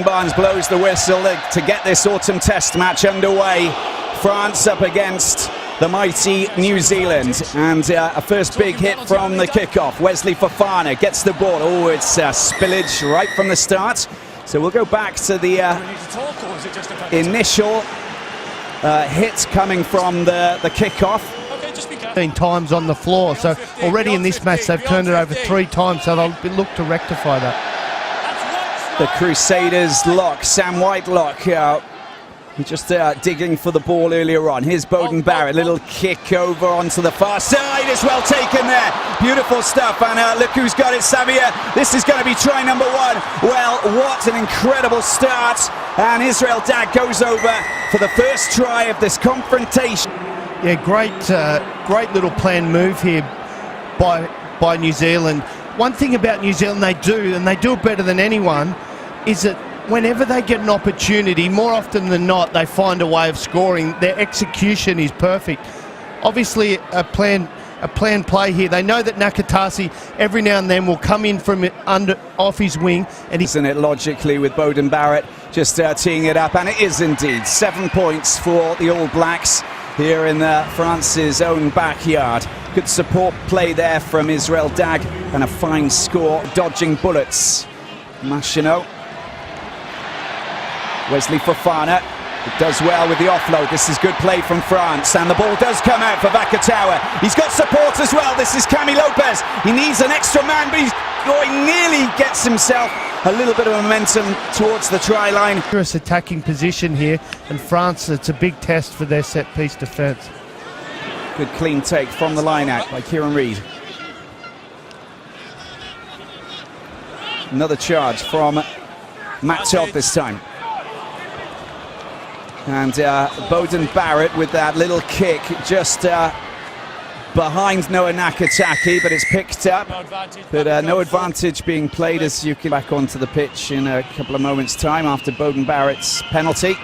Barnes blows the whistle to get this autumn test match underway. France up against the mighty New Zealand, and a first big hit from the kickoff. Wesley Fofana gets the ball. Oh, it's spillage right from the start. So we'll go back to the initial hit coming from the kickoff. 15 times on the floor, so already in this match they've turned it over 3 times, so they'll look to rectify that. The Crusaders lock, Sam Whitelock, just digging for the ball earlier on. Here's Beauden Barrett, little kick over onto the far side. It's well taken there. Beautiful stuff, and look who's got it, Samir. This is going to be try number 1. Well, what an incredible start. And Israel Dagg goes over for the first try of this confrontation. Yeah, great little planned move here by New Zealand. One thing about New Zealand they do, and they do it better than anyone, is that whenever they get an opportunity, more often than not, they find a way of scoring. Their execution is perfect. Obviously, a planned play here. They know that Nakatasi every now and then will come in from off his wing, and isn't it logically with Beauden Barrett just teeing it up, and it is indeed 7 points for the All Blacks here in France's own backyard. Good support play there from Israel Dagg, and a fine score, dodging bullets. Machino. Wesley Fofana does well with the offload. This is good play from France, and the ball does come out for Vakatawa. He's got support as well. This is Camille Lopez. He needs an extra man, but he nearly gets himself a little bit of momentum towards the try line. Attacking position here, and France, it's a big test for their set-piece defence. Good clean take from the line-out by Kieran Reid. Another charge from Matt Todd this time. And Beauden Barrett with that little kick just behind Noah Nakataki, but it's picked up. But no advantage being played as you can back onto the pitch in a couple of moments' time after Beauden Barrett's penalty.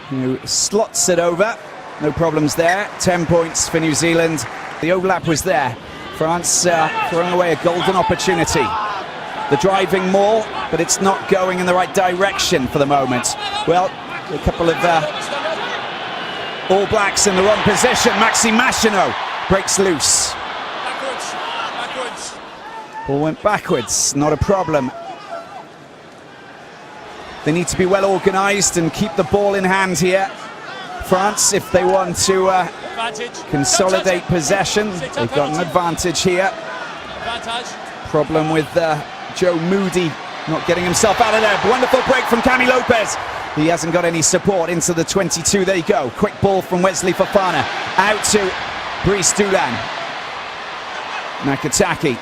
Who slots it over. No problems there. 10 points for New Zealand. The overlap was there. France throwing away a golden opportunity. The driving more, but it's not going in the right direction for the moment. Well, a couple of All Blacks in the wrong position. Maxime Machino breaks loose. Backwards. Ball went backwards, not a problem. They need to be well organised and keep the ball in hand here. France, if they want to consolidate possession, they've got an advantage here. Problem with Joe Moody not getting himself out of there. Wonderful break from Camille Lopez. He hasn't got any support into the 22. There you go. Quick ball from Wesley Fofana. Out to Brice Dulin. Nakataki.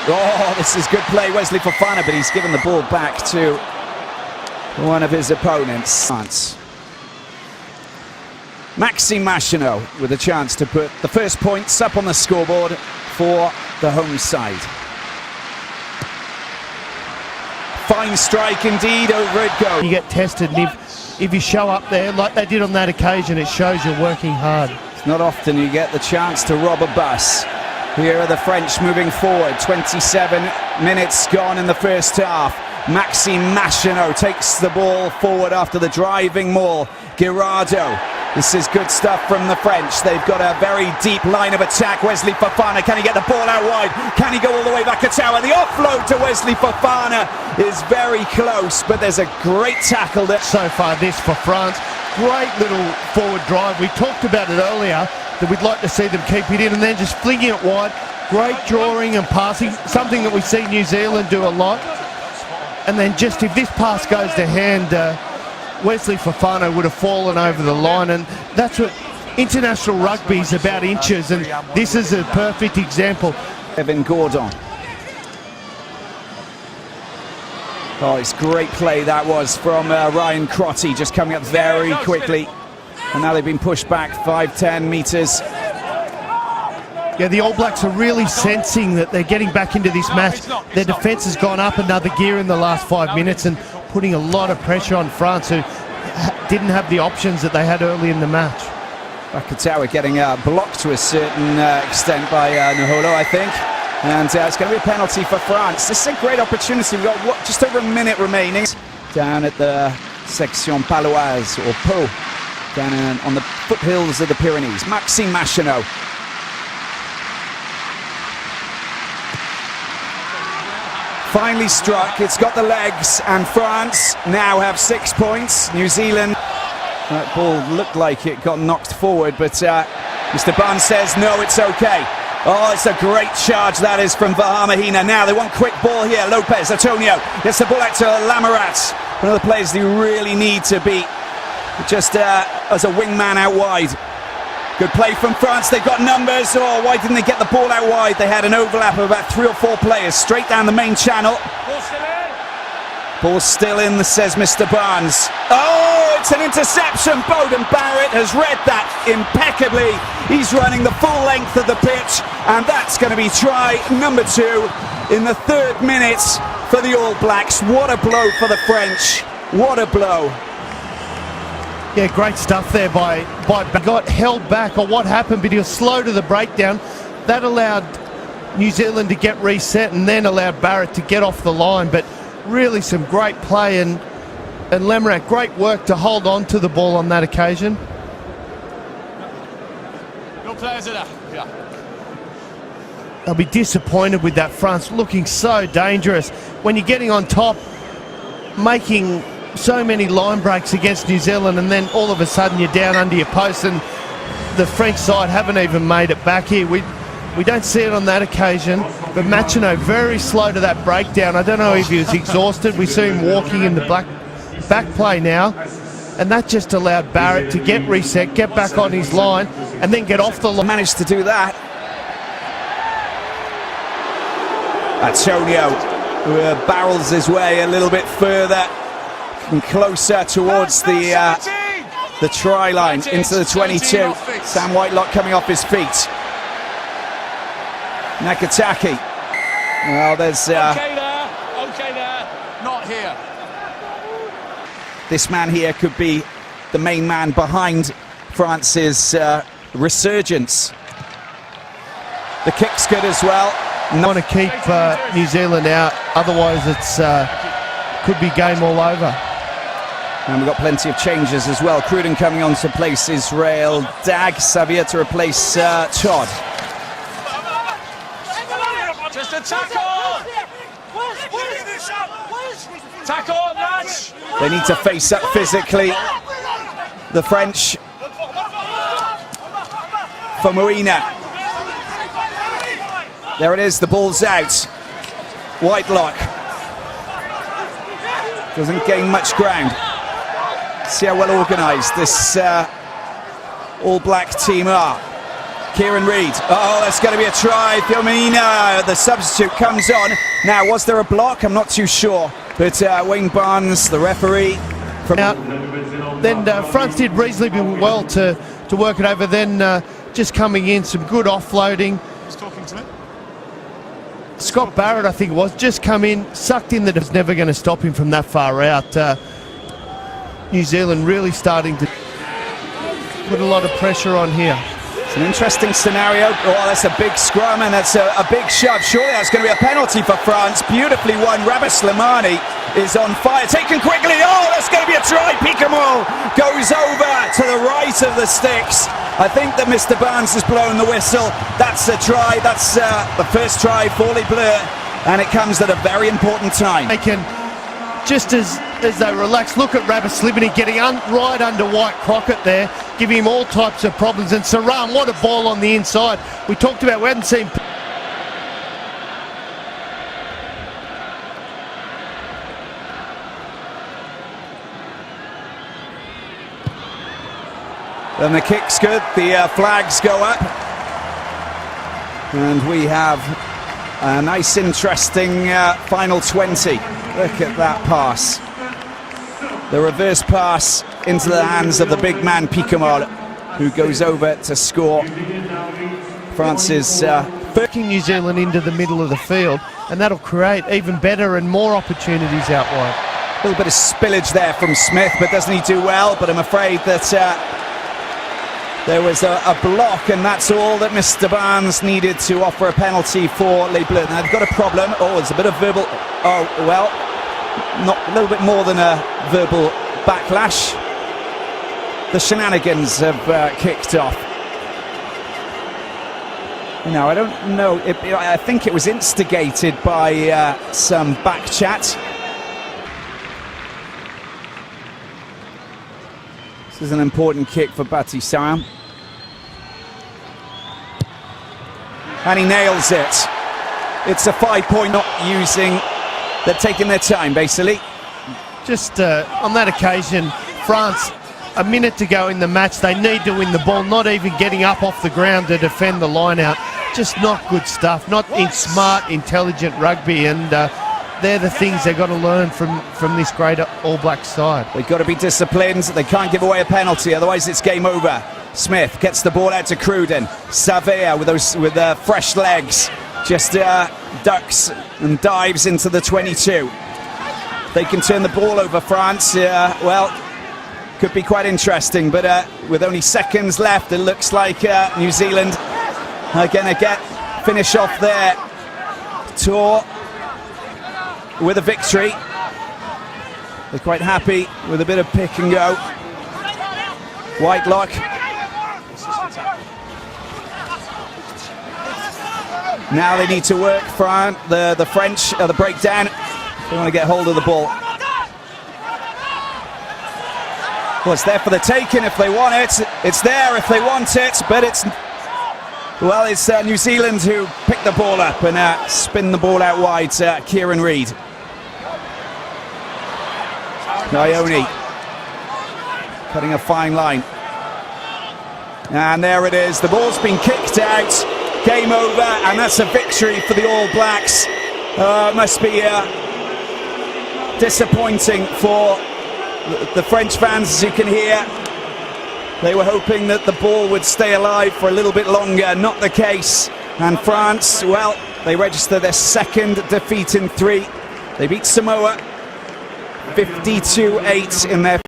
Oh, this is good play, Wesley Fofana, but he's given the ball back to one of his opponents. Maxime Machino with a chance to put the first points up on the scoreboard for the home side. Fine strike indeed, over it goes. You get tested, and if you show up there like they did on that occasion, it shows you're working hard. It's not often you get the chance to rob a bus. Here are the French moving forward. 27 minutes gone in the first half. Maxime Machino takes the ball forward after the driving maul. Girardeau. This is good stuff from the French. They've got a very deep line of attack. Wesley Fofana, can he get the ball out wide? Can he go all the way back to Tower? The offload to Wesley Fofana is very close, but there's a great tackle there. So far this for France. Great little forward drive. We talked about it earlier, that we'd like to see them keep it in and then just flinging it wide. Great drawing and passing, something that we see New Zealand do a lot. And then just if this pass goes to hand, Wesley Fofana would have fallen over the line, and that's what international rugby is about, inches, and this is a perfect example. Evan Gordon. Oh, it's great play that was from Ryan Crotty, just coming up very quickly. And now they've been pushed back 5-10 metres. Yeah, the All Blacks are really sensing that they're getting back into this match. Their defence has gone up another gear in the last 5 minutes and putting a lot of pressure on France, who didn't have the options that they had early in the match. Vakatawa getting blocked to a certain extent by Naholo, I think. And it's going to be a penalty for France. This is a great opportunity. We've got just over a minute remaining. down at the Section Paloise, or Pau, down on the foothills of the Pyrenees. Maxime Machenaud. Finally struck, it's got the legs, and France now have 6 points. New Zealand, that ball looked like it got knocked forward, but Mr. Barnes says no, it's okay. Oh, it's a great charge that is from Vaha Mahina. Now they want quick ball here. Lopez, Antonio gets the ball out to Lamarat. One of the players they really need to beat, just as a wingman out wide. Good play from France, they've got numbers. Oh, why didn't they get the ball out wide? They had an overlap of about 3 or 4 players straight down the main channel. Ball's still in, says Mr. Barnes. Oh, it's an interception. Beauden Barrett has read that impeccably. He's running the full length of the pitch, and that's going to be try number 2 in the 3rd minute for the All Blacks. What a blow for the French. What a blow. Yeah, great stuff there by got held back, or what happened, but he was slow to the breakdown. That allowed New Zealand to get reset and then allowed Barrett to get off the line. But really some great play, and Lamarat, great work to hold on to the ball on that occasion. Your players are there. Yeah. They'll be disappointed with that. France looking so dangerous when you're getting on top, making so many line breaks against New Zealand, and then all of a sudden you're down under your post, and the French side haven't even made it back here. We don't see it on that occasion, but Machenaud very slow to that breakdown. I don't know if he was exhausted. We see him walking in the back play now, and that just allowed Barrett to get reset, get back on his line, and then get off the line. Managed to do that. Antonio barrels his way a little bit further and closer towards the try line, into the 22. Sam Whitelock coming off his feet. Nakataki. Well, there's Okay there, not here. This man here could be the main man behind France's resurgence. The kick's good as well. Want to keep New Zealand out, otherwise it's could be game all over. And we've got plenty of changes as well. Cruden coming on to replace Israel Dag, Xavier to replace Todd. Just a tackle! Tackle, match! They need to face up physically. The French for Marina. There it is, the ball's out. Whitelock doesn't gain much ground. See how well organised this All Black team are. Kieran Reid. Oh, that's going to be a try. Firmino, the substitute, comes on. Now, was there a block? I'm not too sure. But Wayne Barnes, the referee. From out. Then France did reasonably well to work it over. Then just coming in, some good offloading. He's talking to me. Scott Barrett, I think it was, just come in, sucked in. That it's never going to stop him from that far out. New Zealand really starting to put a lot of pressure on here. It's an interesting scenario. Oh, that's a big scrum, and that's a big shove. Surely that's going to be a penalty for France. Beautifully won. Rabah Slimani is on fire. Taken quickly. Oh, that's going to be a try. Picamoul goes over to the right of the sticks. I think that Mr. Barnes has blown the whistle. That's a try. That's the first try for Les Bleus, and it comes at a very important time. They can, just as they relax, look at Rabah Slimani getting right under White Crockett there, giving him all types of problems. And Saram, what a ball on the inside. We talked about, we hadn't seen. And the kick's good, the flags go up, and we have a nice interesting final 20. Look at that pass. The reverse pass into the hands of the big man Picamoul, who goes over to score. France's working New Zealand into the middle of the field, and that'll create even better and more opportunities out wide. A little bit of spillage there from Smith, but doesn't he do well? But I'm afraid that there was a block, and that's all that Mr. Barnes needed to offer a penalty for Les Bleus. Now they've got a problem. Oh, it's a bit of verbal. Oh, well, not a little bit more than a verbal backlash. The shenanigans have kicked off. No, I don't know. I think it was instigated by some back chat. This is an important kick for Bhattacharya. And he nails it. It's a 5-point not using. They're taking their time, basically. Just on that occasion, France, a minute to go in the match, they need to win the ball, not even getting up off the ground to defend the line out. Just not good stuff, not in smart, intelligent rugby, and they're the things they've got to learn from this great All Black side. They've got to be disciplined. They can't give away a penalty, otherwise it's game over. Smith gets the ball out to Cruden. Savea with fresh legs just ducks and dives into the 22. They can turn the ball over, France. Well, could be quite interesting, but with only seconds left, it looks like New Zealand are going to finish off their tour with a victory. They're quite happy with a bit of pick and go. Whitelock. Now they need to work France, the French, the breakdown. They want to get hold of the ball. Well, it's there for the taking if they want it. It's there if they want it, but it's New Zealand who pick the ball up and spin the ball out wide to Kieran Reid. Ione cutting a fine line. And there it is. The ball's been kicked out. Game over, and that's a victory for the All Blacks. Must be disappointing for the French fans, as you can hear. They were hoping that the ball would stay alive for a little bit longer. Not the case. And France, well, they register their second defeat in 3. They beat Samoa 52-8 in their